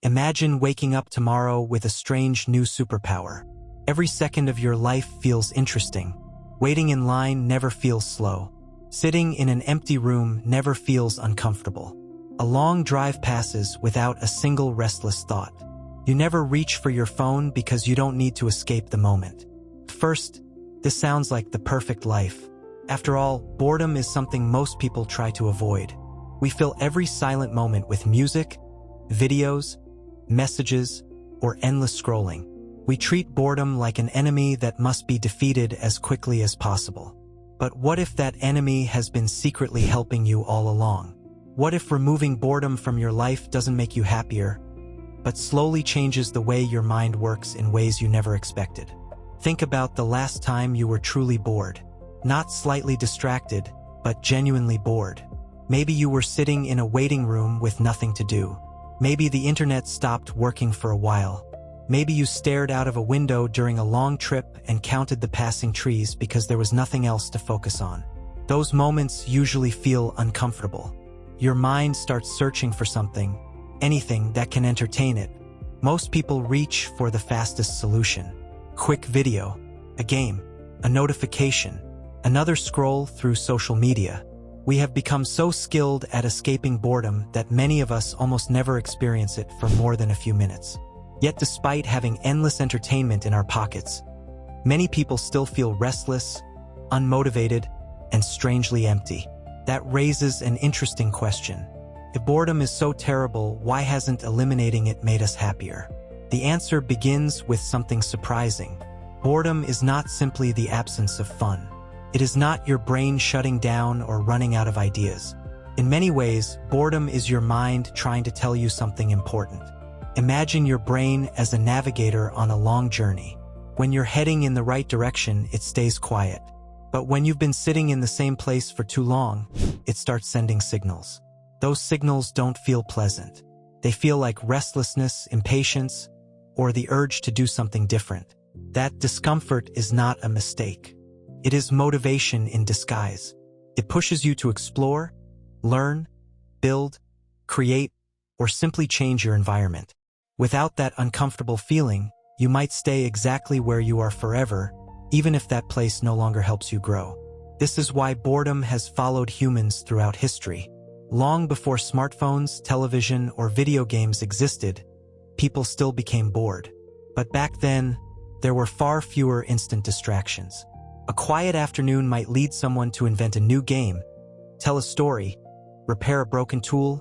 Imagine waking up tomorrow with a strange new superpower. Every second of your life feels interesting. Waiting in line never feels slow. Sitting in an empty room never feels uncomfortable. A long drive passes without a single restless thought. You never reach for your phone because you don't need to escape the moment. First, this sounds like the perfect life. After all, boredom is something most people try to avoid. We fill every silent moment with music, videos, messages, or endless scrolling. We treat boredom like an enemy that must be defeated as quickly as possible. But what if that enemy has been secretly helping you all along? What if removing boredom from your life doesn't make you happier, but slowly changes the way your mind works in ways you never expected? Think about the last time you were truly bored. Not slightly distracted, but genuinely bored. Maybe you were sitting in a waiting room with nothing to do. Maybe the internet stopped working for a while. Maybe you stared out of a window during a long trip and counted the passing trees because there was nothing else to focus on. Those moments usually feel uncomfortable. Your mind starts searching for something, anything that can entertain it. Most people reach for the fastest solution. Quick video, a game, a notification, another scroll through social media. We have become so skilled at escaping boredom that many of us almost never experience it for more than a few minutes. Yet despite having endless entertainment in our pockets, many people still feel restless, unmotivated, and strangely empty. That raises an interesting question. If boredom is so terrible, why hasn't eliminating it made us happier? The answer begins with something surprising. Boredom is not simply the absence of fun. It is not your brain shutting down or running out of ideas. In many ways, boredom is your mind trying to tell you something important. Imagine your brain as a navigator on a long journey. When you're heading in the right direction, it stays quiet. But when you've been sitting in the same place for too long, it starts sending signals. Those signals don't feel pleasant. They feel like restlessness, impatience, or the urge to do something different. That discomfort is not a mistake. It is motivation in disguise. It pushes you to explore, learn, build, create, or simply change your environment. Without that uncomfortable feeling, you might stay exactly where you are forever, even if that place no longer helps you grow. This is why boredom has followed humans throughout history. Long before smartphones, television, or video games existed, people still became bored. But back then, there were far fewer instant distractions. A quiet afternoon might lead someone to invent a new game, tell a story, repair a broken tool,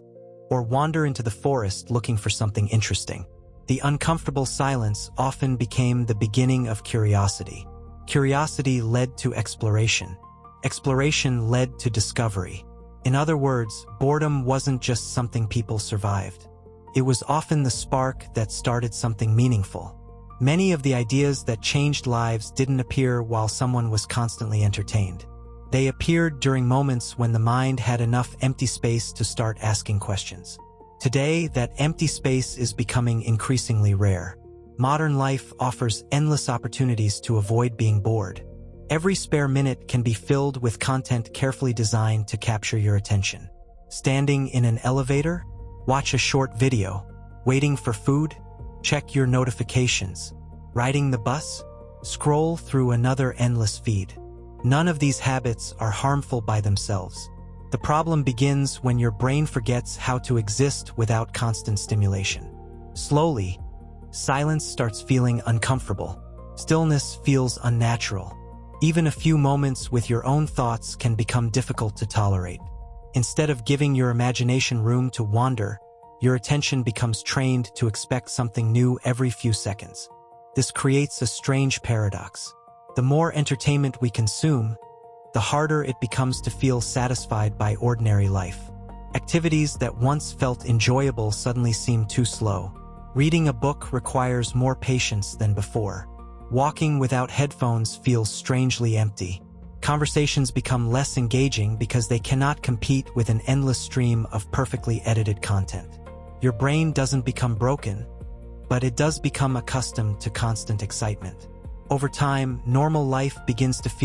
or wander into the forest looking for something interesting. The uncomfortable silence often became the beginning of curiosity. Curiosity led to exploration. Exploration led to discovery. In other words, boredom wasn't just something people survived. It was often the spark that started something meaningful. Many of the ideas that changed lives didn't appear while someone was constantly entertained. They appeared during moments when the mind had enough empty space to start asking questions. Today, that empty space is becoming increasingly rare. Modern life offers endless opportunities to avoid being bored. Every spare minute can be filled with content carefully designed to capture your attention. Standing in an elevator? Watch a short video. Waiting for food? Check your notifications. Riding the bus? Scroll through another endless feed. None of these habits are harmful by themselves. The problem begins when your brain forgets how to exist without constant stimulation. Slowly, silence starts feeling uncomfortable. Stillness feels unnatural. Even a few moments with your own thoughts can become difficult to tolerate. Instead of giving your imagination room to wander, your attention becomes trained to expect something new every few seconds. This creates a strange paradox. The more entertainment we consume, the harder it becomes to feel satisfied by ordinary life. Activities that once felt enjoyable suddenly seem too slow. Reading a book requires more patience than before. Walking without headphones feels strangely empty. Conversations become less engaging because they cannot compete with an endless stream of perfectly edited content. Your brain doesn't become broken, but it does become accustomed to constant excitement. Over time, normal life begins to feel